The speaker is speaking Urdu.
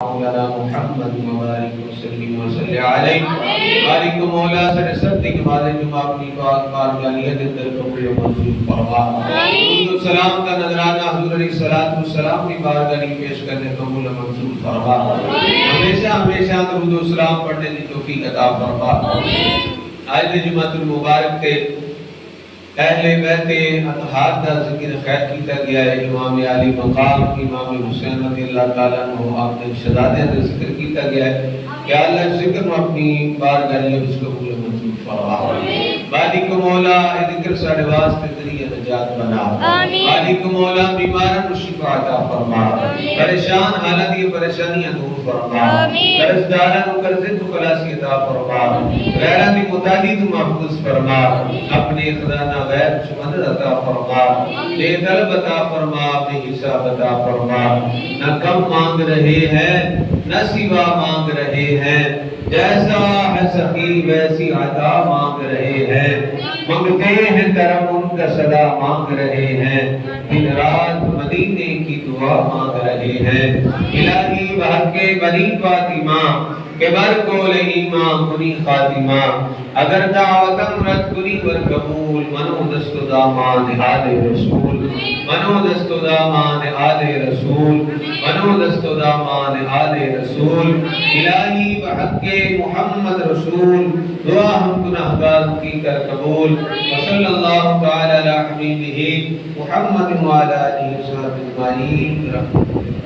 مولانا محمد مبارک وسلم وصلی علیہ بارک مولا سر صدق مالے جمع اپنی پاک بارگاہیت اندر قبول منظور فرما درود و سلام کا نذرانہ حضور علیہ الصلوۃ والسلام کی بارگاہ میں پیش کرنے قبول منظور فرما ہمیشہ درود و سلام پڑھنے کی توفیق عطا فرما آج جمعہ المبارک تے اہل بیت اطہار دا ذکر خیر کیتا گیا ہے۔ امام علی مقام امام حسین رضی اللہ تعالیٰ عنہ آپ نے شہادت دا ذکر کیتا گیا ہے کہ اللہ ذکر میں اپنی بارگاہ میں اس کو قبول منظور فرما مالک مولا اے ذکر ساڈے واسطے ذریعہ نجات بنا مالک مولا بیماروں کو شفا عطا فرما پریشان حالت یہ پریشانیاں دور فرما قرض داراں کو قرض تو خلاصی عطا فرما غیراں دی متعدی تو محفوظ فرما اپنے خزانہ غیب سے مدد عطا فرما بے طلب عطا فرما اپنے حساب عطا فرما نہ کم مانگ رہے ہیں نہ سوا مانگ رہے ہیں جیسا ہے سخی ویسی عطا مانگ رہے ہیں منگتے ہیں کرم ان کا صدا مانگ رہے ہیں دن رات مدینے کی دعا مانگ رہے ہیں الہی بحق بنی فاطمہ کہ برکول ایمان کنی خاتمہ اگر دعوتم رد کنی ور قبول منو دست دامان آل رسول منو دست دامان آل رسول منو دست دامان آل رسول الہی بحق محمد رسول دعا ہم گناہگار کی کر قبول وصلی اللہ تعالی علی حبیبہ محمد وعلی آلہ وصحبہ اجمعین۔